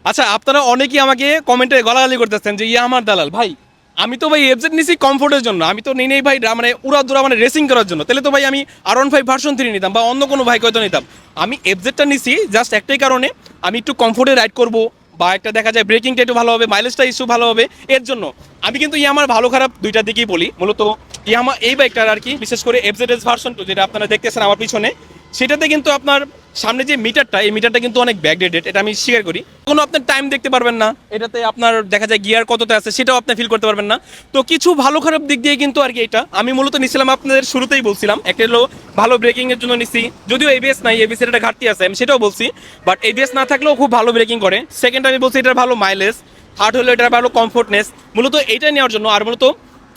আচ্ছা, আপনারা অনেকেই আমাকে কমেন্টে গালাগালি করতেছেন যে ইয়ামার দালাল ভাই। আমি তো ভাই এফজেড নিছি কমফোর্টের জন্য, আমি তো নেই ভাই মানে উড়াদুরা মানে রেসিং করার জন্য। তাহলে তো ভাই আমি R15 ভার্সন 3 নিতাম বা অন্য কোনো বাইক হয়তো নিতাম। আমি এফজেডটা নিছি জাস্ট একটাই কারণে, আমি একটু কমফোর্টে রাইড করব, বা একটা দেখা যায় ব্রেকিংটা একটু ভালো হবে, মাইলেজটা ইস্যু ভালো হবে, এর জন্য। আমি কিন্তু ইয়ামার ভালো খারাপ দুইটা দিকেই বলি। মূলত ইয়ামা এই বাইকটার আর কি, বিশেষ করে এফজেড ভার্সন 2 যেটা আপনারা দেখতেছেন আমার পিছনে, সেটাতে কিন্তু আপনার সামনে যে মিটারটা, এই মিটারটা কিন্তু অনেক ব্যাকডেটেড, এটা আমি স্বীকার করি। কোনো আপনার টাইম দেখতে পারবেন না এটাতে, আপনার দেখা যায় গিয়ার কততে আছে সেটাও আপনি ফিল করতে পারবেন না। তো কিছু ভালো খারাপ দিক দিয়ে কিন্তু আর কি এটা আমি মূলত নিছিলাম, আপনাদের শুরুতেই বলছিলাম একটা হলো ভালো ব্রেকিং এর জন্য নিছি। যদিও এবিএস নাই, এবিএস এর একটা ঘাটতি আছে, আমি সেটাও বলছি, বাট এবিএস না থাকলেও খুব ভালো ব্রেকিং করে। সেকেন্ড আমি বলছি এটার ভালো মাইলেজ। থার্ড হলো এটার ভালো কমফোর্টনেস, মূলত এইটা নেওয়ার জন্য। আর মূলত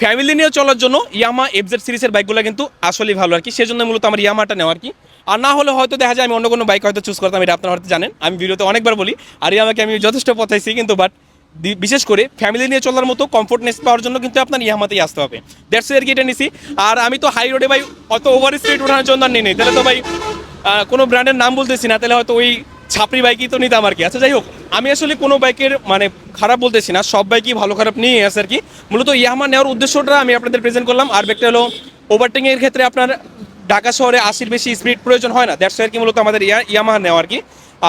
ফ্যামিলি নিয়ে চলার জন্য ইয়ামা এফজেড সিরিজের বাইকগুলো কিন্তু আসলেই ভালো আর কি, সেজন্য মূলত আমার ইয়ামাটা নেওয়া আর কি। আর না হলে হয়তো দেখা যায় আমি অন্য কোনো বাইক হয়তো চুজ করতাম, এটা আপনারা হয়তো জানেন, আমি ভিডিওতে অনেকবার বলি। আর ইয়ামাকে আমি যথেষ্ট পথাইছি কিন্তু, বাট বিশেষ করে ফ্যামিলি নিয়ে চলার মতো কমফোর্টনেস পাওয়ার জন্য কিন্তু আপনার ইয়ামাতেই আসতে হবে। দ্যাটস আর কি এটা নিছি। আর আমি তো হাই রোডে ভাই অত ওভার স্পিড ওঠানোর জন্য আর নেই, তাহলে তো ভাই কোনো ব্র্যান্ডের নাম বলতেছি না, তাহলে হয়তো ওই ছাপড়ি বাইকই তো নিতাম আর কি। আচ্ছা যাই হোক, আমি আসলে কোনো বাইকের মানে খারাপ বলতেছি না, সব বাইকই ভালো খারাপ নিয়ে আছে আর কি। মূলত ইয়ামা নেওয়ার উদ্দেশ্যটা আমি আপনাদের প্রেজেন্ট করলাম। আর একটা হলো ওভারটেকিং এর ক্ষেত্রে আপনার ঢাকা শহরে 80-র বেশি স্পিড প্রয়োজন হয় না, দ্যাটস আর কি মূলত আমাদের ইয়ামাহা নেওয়া আর কি।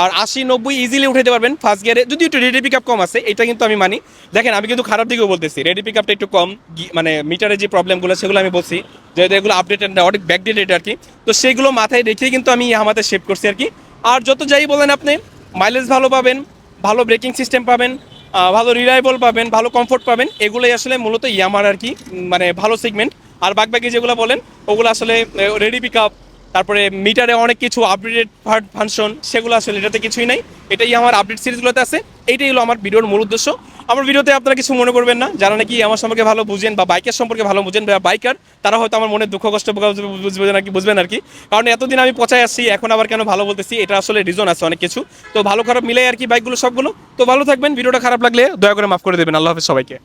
আর 80-90 ইজিলি উঠাতে পারবেন ফার্স্ট গিয়ারে, যদি একটু রেডি পিক আপ কম আছে, এটা কিন্তু আমি মানি। দেখেন আমি কিন্তু খারাপ দিকেও বলতেছি, রেডি পিক আপটা একটু কম, মানে মিটারের যে প্রবলেমগুলো সেগুলো আমি বলছি, যেহেতু এগুলো আপডেটেড না, অনেক ব্যাকডেটেড আর কি। তো সেগুলো মাথায় রেখেই কিন্তু আমি ইয়ামাহাতে শেপ করছি আর কি। আর যত যাই বলেন আপনি, মাইলেজ ভালো পাবেন, ভালো ব্রেকিং সিস্টেম পাবেন, ভালো রিলায়েবল পাবেন, ভালো কমফোর্ট পাবেন, এগুলোই আসলে মূলত ইয়ামার আর কি মানে ভালো সেগমেন্ট। আর বাকি যেগুলো বলেন ওগুলো আসলে রেডি পিক আপ, তারপরে মিটারে অনেক কিছু আপডেটেড ফাংশন, সেগুলো আসলে এটাতে কিছুই নাই। এটাই আমার আপডেট সিরিজগুলোতে আছে। এইটাই হলো আমার ভিডিওর মূল উদ্দেশ্য। আমার ভিডিওতে আপনারা কিছু মনে করবেন না, যারা নাকি আমার সম্পর্কে ভালো বুঝেন বা বাইকের সম্পর্কে ভালো বুঝেন বা বাইকার, তারা হয়তো আমার মনে দুঃখ কষ্ট বুঝবেন আর কি। কারণ এতদিন আমি পচায় আসছি, এখন আবার কেন ভালো বলতেছি, এটা আসলে রিজন আছে অনেক কিছু। তো ভালো খারাপ মিলাই আর কি বাইকগুলো সবগুলো। তো ভালো থাকবেন, ভিডিওটা খারাপ লাগলে দয়া করে মাফ করে দেবেন। আল্লাহ হাফেজ সবাইকে।